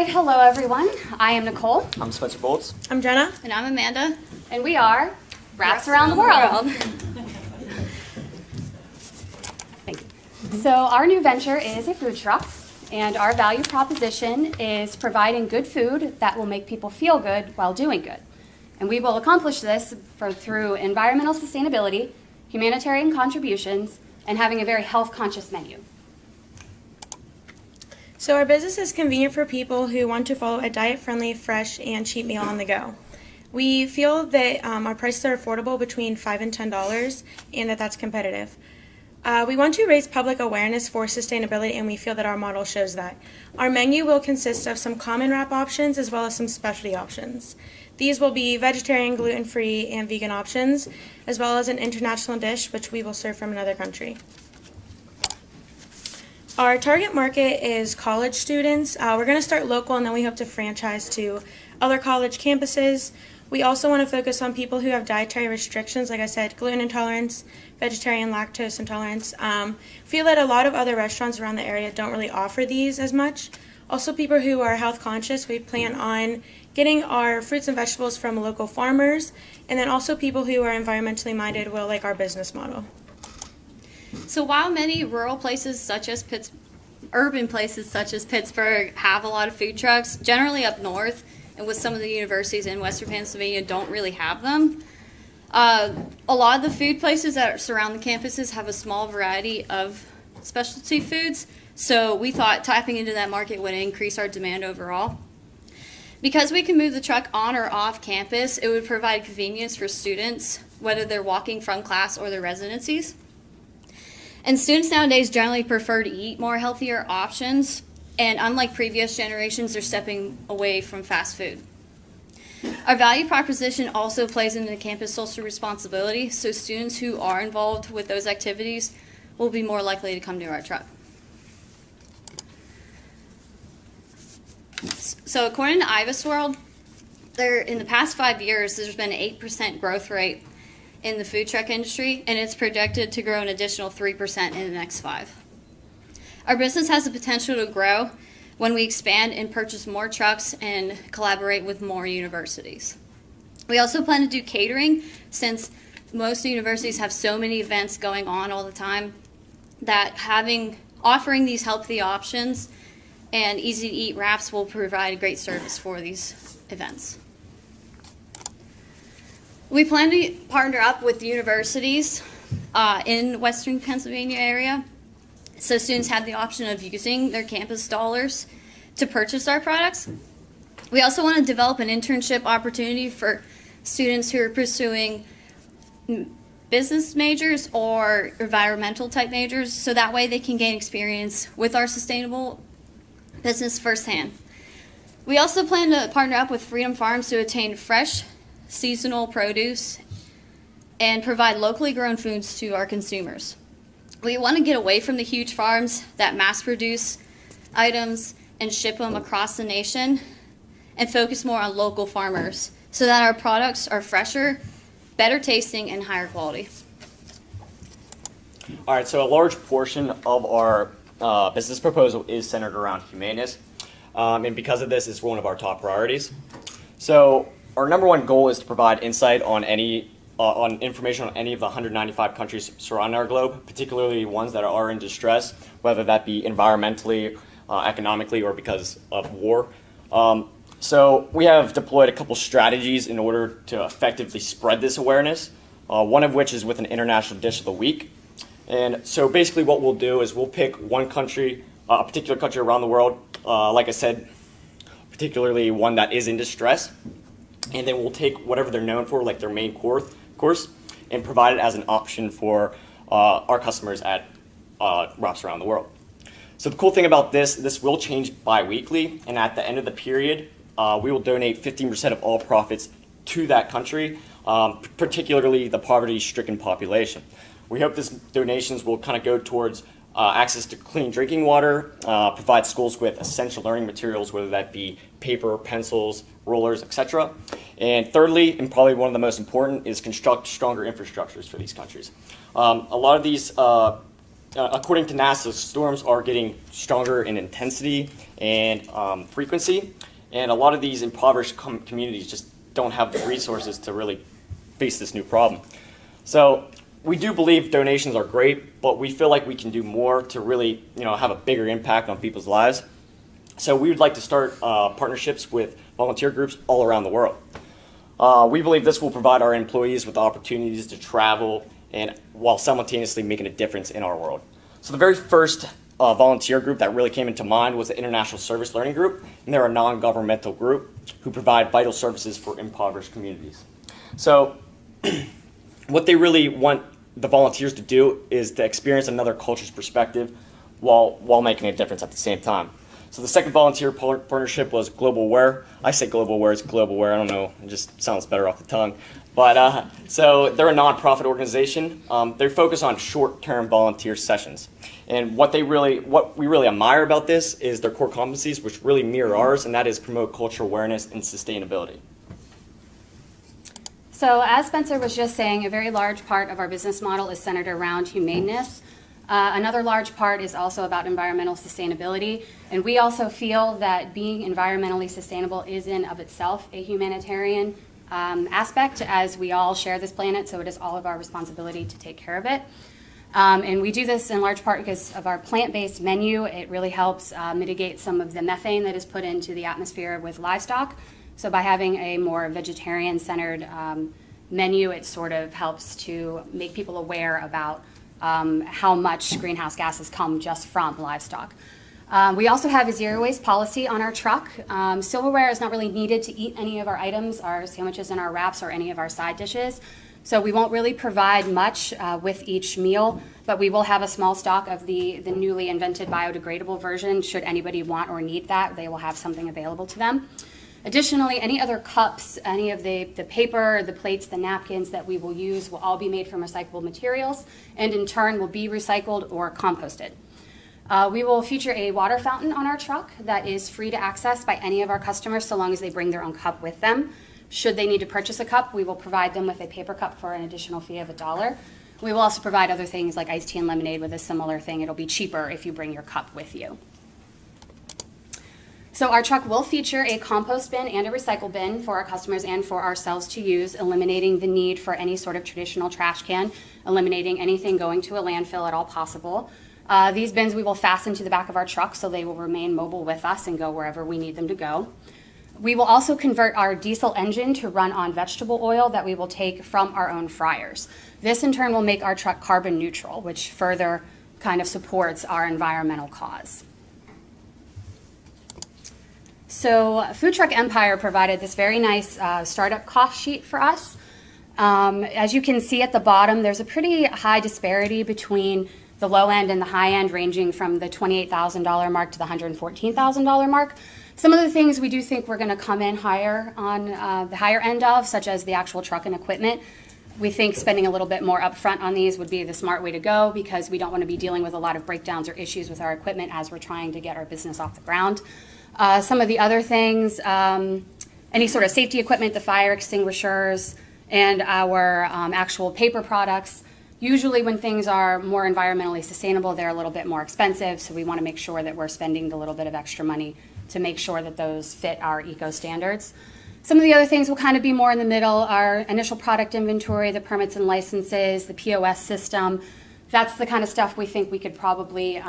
right, hello everyone. I am Nicole. I'm Spencer Voltz. I'm Jenna. And I'm Amanda. And we are Wraps Around the World. Thank you. So our new venture is a food truck, and our value proposition is providing good food that will make people feel good while doing good. And we will accomplish this through environmental sustainability, humanitarian contributions, and having a very health-conscious menu. So our business is convenient for people who want to follow a diet-friendly, fresh, and cheap meal on the go. We feel that our prices are affordable between $5 and $10 and that's competitive. We want to raise public awareness for sustainability, and we feel that our model shows that. Our menu will consist of some common wrap options as well as some specialty options. These will be vegetarian, gluten-free, and vegan options, as well as an international dish which we will serve from another country. Our target market is college students. We're going to start local, and then we hope to franchise to other college campuses. We also want to focus on people who have dietary restrictions, like I said, gluten intolerance, vegetarian, lactose intolerance. Feel that a lot of other restaurants around the area don't really offer these as much. Also, people who are health conscious, we plan on getting our fruits and vegetables from local farmers, and then also people who are environmentally minded will like our business model. So while many rural places such as urban places such as Pittsburgh have a lot of food trucks, generally up north and with some of the universities in Western Pennsylvania don't really have them. A lot of the food places that surround the campuses have a small variety of specialty foods, so we thought tapping into that market would increase our demand overall. Because we can move the truck on or off campus, it would provide convenience for students, whether they're walking from class or their residencies. And students nowadays generally prefer to eat more healthier options, and unlike previous generations, they're stepping away from fast food. Our value proposition also plays into campus social responsibility, so students who are involved with those activities will be more likely to come to our truck. So according to Ibis World, in the past 5 years, there's been an 8% growth rate in the food truck industry, and it's projected to grow an additional 3% in the next 5. Our business has the potential to grow when we expand and purchase more trucks and collaborate with more universities. We also plan to do catering, since most universities have so many events going on all the time that offering these healthy options and easy to eat wraps will provide a great service for these events. We plan to partner up with universities in Western Pennsylvania area, so students have the option of using their campus dollars to purchase our products. We also want to develop an internship opportunity for students who are pursuing business majors or environmental type majors, so that way they can gain experience with our sustainable business firsthand. We also plan to partner up with Freedom Farms to attain fresh, seasonal produce and provide locally grown foods to our consumers. We want to get away from the huge farms that mass produce items and ship them across the nation and focus more on local farmers so that our products are fresher, better tasting, and higher quality. All right, so a large portion of our business proposal is centered around humaneness, and because of this, it's one of our top priorities. So our number one goal is to provide insight on information on any of the 195 countries surrounding our globe, particularly ones that are in distress, whether that be environmentally, economically, or because of war. So we have deployed a couple strategies in order to effectively spread this awareness, one of which is with an international dish of the week. And so basically what we'll do is we'll pick one country, a particular country around the world, like I said, particularly one that is in distress, and then we'll take whatever they're known for, like their main course, and provide it as an option for our customers at Wraps Around the World. So the cool thing about this will change bi-weekly, and at the end of the period, we will donate 15% of all profits to that country, particularly the poverty-stricken population. We hope these donations will kind of go towards access to clean drinking water, provide schools with essential learning materials, whether that be paper, pencils, rulers, etc. And thirdly, and probably one of the most important, is construct stronger infrastructures for these countries. A lot of these, according to NASA, storms are getting stronger in intensity, and frequency. And a lot of these impoverished communities just don't have the resources to really face this new problem. So we do believe donations are great, but we feel like we can do more to really, have a bigger impact on people's lives. So we would like to start partnerships with volunteer groups all around the world. We believe this will provide our employees with opportunities to travel and while simultaneously making a difference in our world. So the very first volunteer group that really came into mind was the International Service Learning Group, and they're a non-governmental group who provide vital services for impoverished communities. So what they really want the volunteers to do is to experience another culture's perspective while making a difference at the same time. So the second volunteer partnership was Global Aware. I say Global Aware, it's Global Aware, I don't know, it just sounds better off the tongue. But so they're a nonprofit organization. They focus on short-term volunteer sessions. And what we really admire about this is their core competencies, which really mirror ours, and that is promote cultural awareness and sustainability. So as Spencer was just saying, a very large part of our business model is centered around humaneness. Another large part is also about environmental sustainability, and we also feel that being environmentally sustainable is in of itself a humanitarian aspect, as we all share this planet, so it is all of our responsibility to take care of it. And we do this in large part because of our plant-based menu. It really helps mitigate some of the methane that is put into the atmosphere with livestock. So by having a more vegetarian-centered menu, it sort of helps to make people aware about how much greenhouse gases come just from livestock. We also have a zero waste policy on our truck. Silverware is not really needed to eat any of our items, our sandwiches and our wraps, or any of our side dishes. So we won't really provide much with each meal, but we will have a small stock of the newly invented biodegradable version. Should anybody want or need that, they will have something available to them. Additionally, any other cups, any of the paper, the plates, the napkins that we will use will all be made from recyclable materials and in turn will be recycled or composted. We will feature a water fountain on our truck that is free to access by any of our customers so long as they bring their own cup with them. Should they need to purchase a cup, we will provide them with a paper cup for an additional fee of $1. We will also provide other things like iced tea and lemonade with a similar thing. It'll be cheaper if you bring your cup with you. So our truck will feature a compost bin and a recycle bin for our customers and for ourselves to use, eliminating the need for any sort of traditional trash can, eliminating anything going to a landfill at all possible. These bins we will fasten to the back of our truck so they will remain mobile with us and go wherever we need them to go. We will also convert our diesel engine to run on vegetable oil that we will take from our own fryers. This in turn will make our truck carbon neutral, which further kind of supports our environmental cause. So Food Truck Empire provided this very nice startup cost sheet for us. As you can see at the bottom, there's a pretty high disparity between the low end and the high end, ranging from the $28,000 mark to the $114,000 mark. Some of the things we do think we're going to come in higher on the higher end of, such as the actual truck and equipment. We think spending a little bit more upfront on these would be the smart way to go because we don't want to be dealing with a lot of breakdowns or issues with our equipment as we're trying to get our business off the ground. Some of the other things, any sort of safety equipment, the fire extinguishers, and our actual paper products. Usually when things are more environmentally sustainable, they're a little bit more expensive, so we want to make sure that we're spending the little bit of extra money to make sure that those fit our eco standards. Some of the other things will kind of be more in the middle, our initial product inventory, the permits and licenses, the POS system. That's the kind of stuff we think we could probably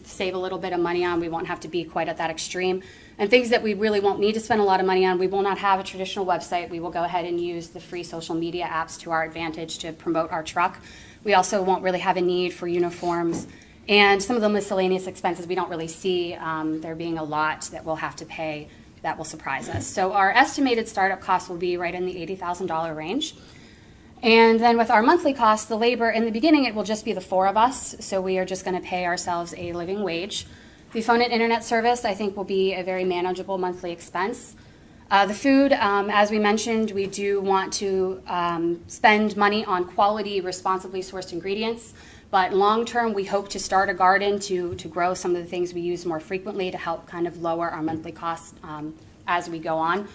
save a little bit of money on. We won't have to be quite at that extreme. And things that we really won't need to spend a lot of money on, we will not have a traditional website. We will go ahead and use the free social media apps to our advantage to promote our truck. We also won't really have a need for uniforms. And some of the miscellaneous expenses we don't really see there being a lot that we'll have to pay that will surprise us. So our estimated startup cost will be right in the $80,000 range. And then with our monthly costs, the labor, in the beginning, it will just be the four of us, so we are just going to pay ourselves a living wage. The phone and internet service, I think, will be a very manageable monthly expense. The food, as we mentioned, we do want to spend money on quality, responsibly sourced ingredients, but long term, we hope to start a garden to grow some of the things we use more frequently to help kind of lower our monthly costs as we go on.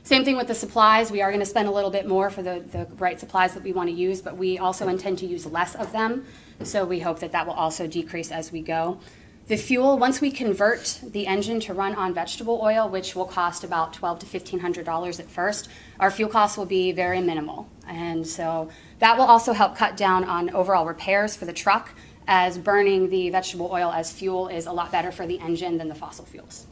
Same thing with the supplies. We are going to spend a little bit more for the right supplies that we want to use, but we also intend to use less of them. So we hope that that will also decrease as we go. The fuel, once we convert the engine to run on vegetable oil, which will cost about $1,200 to $1,500 at first, our fuel costs will be very minimal. And so that will also help cut down on overall repairs for the truck, as burning the vegetable oil as fuel is a lot better for the engine than the fossil fuels.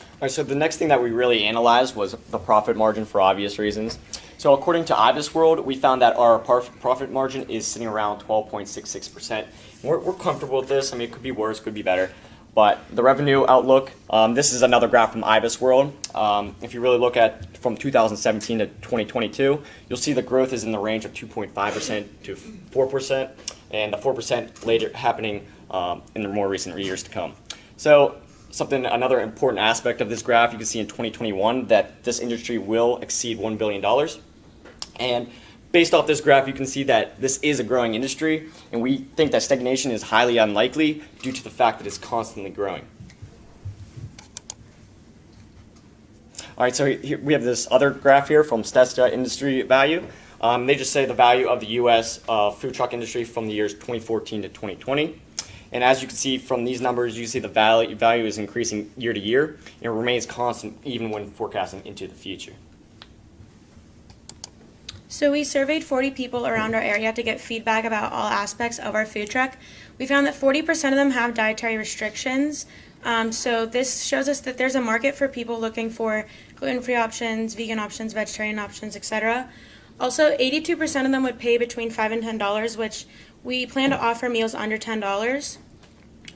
All right, so the next thing that we really analyzed was the profit margin for obvious reasons. So according to IBISWorld, we found that our profit margin is sitting around 12.66%. We're comfortable with this. I mean, it could be worse, could be better. But the revenue outlook, this is another graph from IBISWorld. If you really look at from 2017 to 2022, you'll see the growth is in the range of 2.5% to 4%, and the 4% later happening in the more recent years to come. So another important aspect of this graph, you can see in 2021 that this industry will exceed $1 billion. And based off this graph, you can see that this is a growing industry, and we think that stagnation is highly unlikely due to the fact that it's constantly growing. All right, so here we have this other graph here from Statista Industry Value. They just say the value of the U.S. Food truck industry from the years 2014 to 2020. And as you can see from these numbers, you see the value is increasing year to year, and it remains constant even when forecasting into the future. So we surveyed 40 people around our area to get feedback about all aspects of our food truck. We found that 40% of them have dietary restrictions. So this shows us that there's a market for people looking for gluten-free options, vegan options, vegetarian options, etc. Also, 82% of them would pay between $5 and $10, which we plan to offer meals under $10.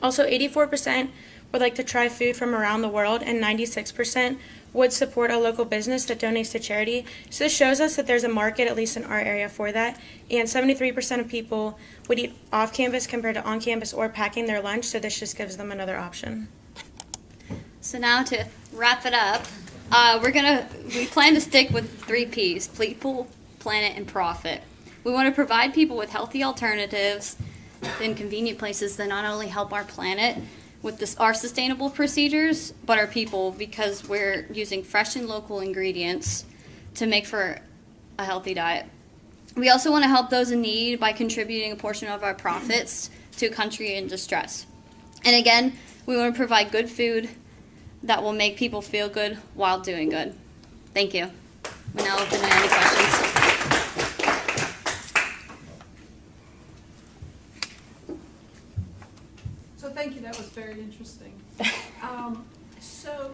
Also, 84% would like to try food from around the world, and 96% would support a local business that donates to charity. So this shows us that there's a market, at least in our area, for that. And 73% of people would eat off campus compared to on campus or packing their lunch, so this just gives them another option. So now to wrap it up, we plan to stick with 3 Ps: people, planet, and profit. We want to provide people with healthy alternatives in convenient places that not only help our planet with our sustainable procedures, but our people, because we're using fresh and local ingredients to make for a healthy diet. We also want to help those in need by contributing a portion of our profits to a country in distress. And again, we want to provide good food that will make people feel good while doing good. Thank you. We now open to any questions. So thank you, that was very interesting. So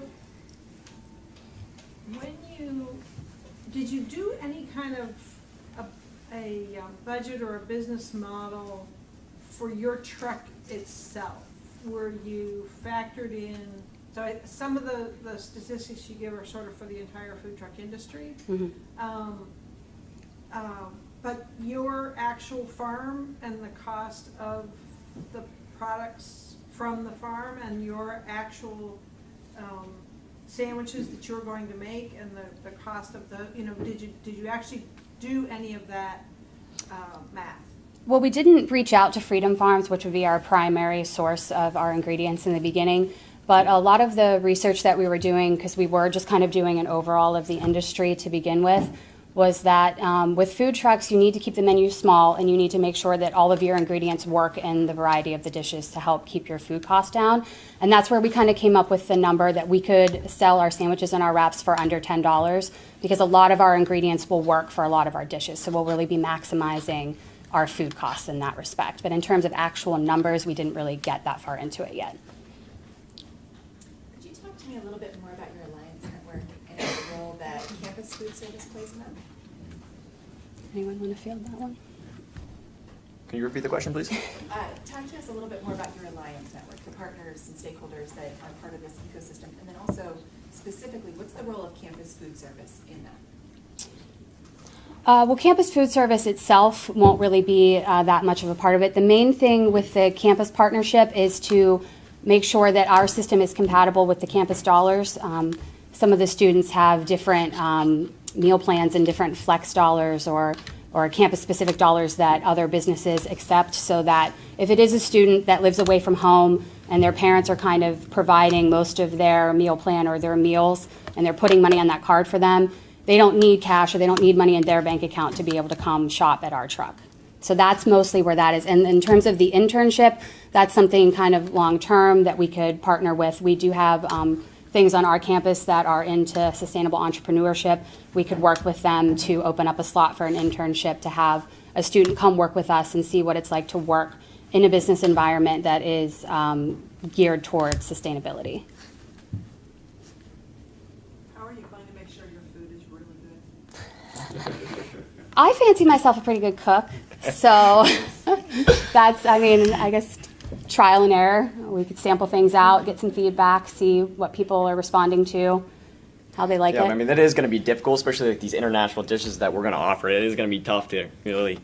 did you do any kind of a budget or a business model for your truck itself? Were you factored in, some of the statistics you give are sort of for the entire food truck industry. Mm-hmm. But your actual farm and the cost of the products from the farm and your actual sandwiches that you're going to make and the cost of did you actually do any of that math? Well, we didn't reach out to Freedom Farms, which would be our primary source of our ingredients in the beginning. But a lot of the research that we were doing, because we were just kind of doing an overall of the industry to begin with, was that with food trucks, you need to keep the menu small, and you need to make sure that all of your ingredients work in the variety of the dishes to help keep your food costs down. And that's where we kind of came up with the number that we could sell our sandwiches and our wraps for under $10, because a lot of our ingredients will work for a lot of our dishes. So we'll really be maximizing our food costs in that respect. But in terms of actual numbers, we didn't really get that far into it yet. Could you talk to me a little bit more about your Alliance Network and the role that campus food service plays in that? Anyone want to field that one? Can you repeat the question, please? Talk to us a little bit more about your Alliance Network, the partners and stakeholders that are part of this ecosystem, and then also specifically, what's the role of campus food service in that? Well, campus food service itself won't really be that much of a part of it. The main thing with the campus partnership is to make sure that our system is compatible with the campus dollars. Some of the students have different meal plans and different flex dollars or campus-specific dollars that other businesses accept, so that if it is a student that lives away from home and their parents are kind of providing most of their meal plan or their meals and they're putting money on that card for them, they don't need cash or they don't need money in their bank account to be able to come shop at our truck. So that's mostly where that is. And in terms of the internship, that's something kind of long-term that we could partner with. We do have things on our campus that are into sustainable entrepreneurship. We could work with them to open up a slot for an internship to have a student come work with us and see what it's like to work in a business environment that is geared towards sustainability. How are you going to make sure your food is really good? I fancy myself a pretty good cook, so that's, I mean, I guess trial and error. We could sample things out, get some feedback, see what people are responding to, how they like Yeah, it. I mean, that is going to be difficult, especially like these international dishes that we're going to offer. It is going to be tough to really,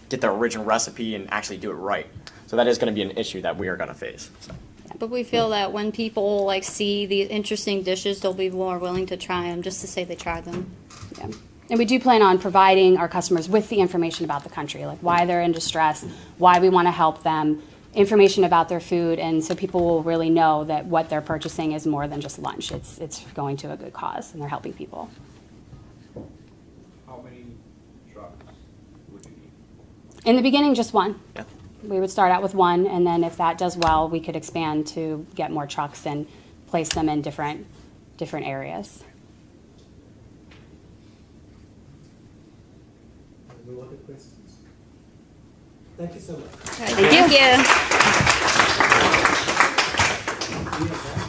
get the original recipe and actually do it right. So that is going to be an issue that we are going to face. So. But we feel that when people like see these interesting dishes, they'll be more willing to try them just to say they tried them. Yeah. And we do plan on providing our customers with the information about the country, like why they're in distress, why we want to help them, information about their food, and so people will really know that what they're purchasing is more than just lunch. It's going to a good cause, and they're helping people. How many trucks would you need? In the beginning, just one. Yeah. We would start out with one, and then if that does well, we could expand to get more trucks and place them in different areas. No other questions? Thank you so much. Thank you. We have